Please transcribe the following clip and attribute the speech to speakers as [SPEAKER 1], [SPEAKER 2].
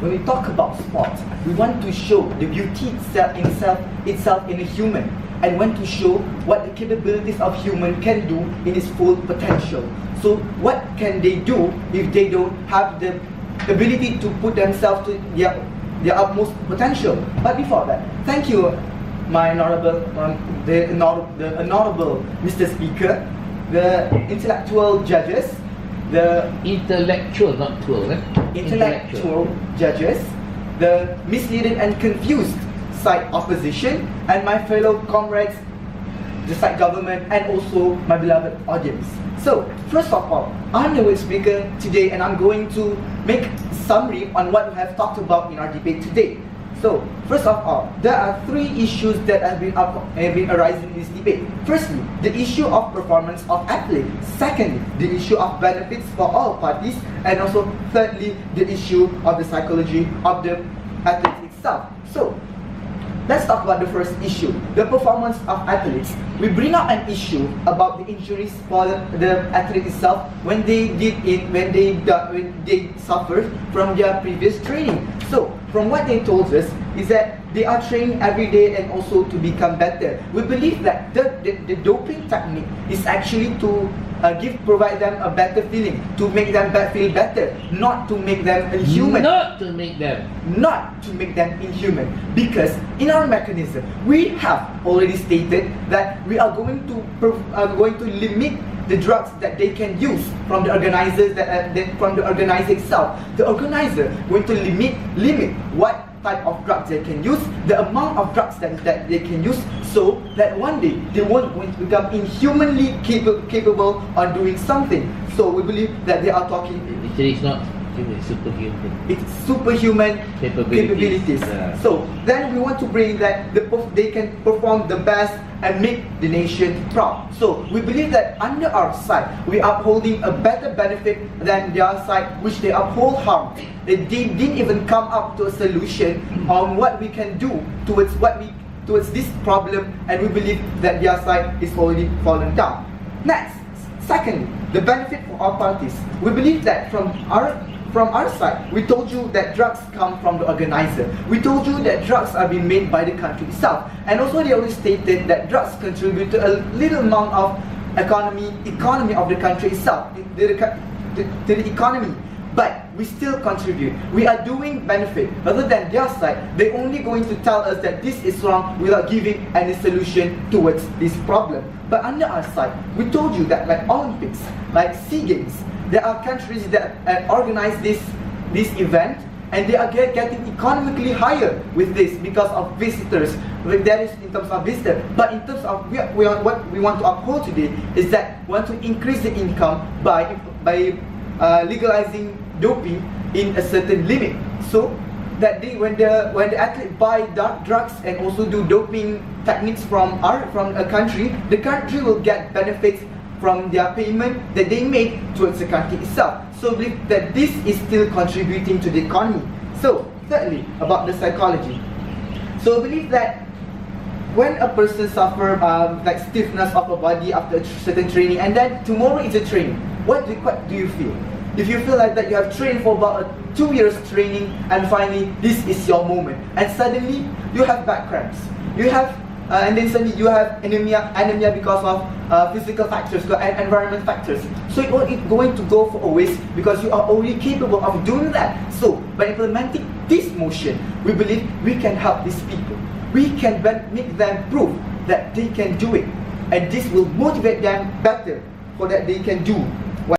[SPEAKER 1] when we talk about sport, we want to show the beauty itself in a human, and want to show what the capabilities of human can do in its full potential. So what can they do if they don't have the ability to put themselves to their utmost potential? But before that, thank you, my honorable, the honorable Mr. Speaker, the intellectual judges, the
[SPEAKER 2] intellectual, not tool,
[SPEAKER 1] intellectual judges, the misleading and confused side opposition, and my fellow comrades, the side government, and also my beloved audience. So, first of all, I'm the speaker today, and I'm going to make a summary on what we have talked about in our debate today. So, first of all, there are three issues that have been arising in this debate. Firstly, the issue of performance of athletes. Secondly, the issue of benefits for all parties. And also, thirdly, the issue of the psychology of the athletes itself. So, let's talk about the first issue, the performance of athletes. We bring up an issue about the injuries for the athlete itself when they suffered from their previous training. So, from what they told us is that they are training every day and also to become better. We believe that the doping technique is actually to provide them a better feeling, to make them feel better, not to make them inhuman.
[SPEAKER 2] Not to make them
[SPEAKER 1] inhuman. Because in our mechanism, we have already stated that we are going to limit the drugs that they can use from the organizers from the organizer itself. The organizer going to limit what type of drugs they can use, the amount of drugs that they can use, so that one day they won't going to become inhumanly capable of doing something. So we believe that they are talking.
[SPEAKER 2] Actually, it's not human, it's superhuman.
[SPEAKER 1] It's superhuman capabilities.
[SPEAKER 2] Yeah.
[SPEAKER 1] So then we want to bring that they can perform the best and make the nation proud. So we believe that under our side, we are upholding a better benefit than their side, which they uphold harm. They didn't even come up to a solution on what we can do towards this problem, and we believe that their side is already fallen down. Next, secondly, the benefit for all parties. We believe that from our side, we told you that drugs come from the organizer. We told you that drugs are being made by the country itself. And also they always stated that drugs contribute to a little amount of economy of the country itself, to the economy. But we still contribute. We are doing benefit. Rather than their side, they're only going to tell us that this is wrong without giving any solution towards this problem. But under our side, we told you that like Olympics, like SEA Games, there are countries that organize this event, and they are getting economically higher with this because of visitors. That is in terms of visitors. But in terms of what we want to uphold today is that we want to increase the income by legalizing doping in a certain limit. So that when the athlete buy drugs and also do doping techniques from a country, the country will get benefits from their payment that they made towards the country itself. So we believe that this is still contributing to the economy. So thirdly, about the psychology. So we believe that when a person suffers like stiffness of a body after a certain training, and then tomorrow is a training, what do you feel? If you feel like that you have trained for about 2 years training, and finally this is your moment, and suddenly you have back cramps, and then suddenly you have anemia because of physical factors and environment factors. So it's going to go for a waste because you are already capable of doing that. So by implementing this motion, we believe we can help these people. We can make them prove that they can do it, and this will motivate them better, so that they can do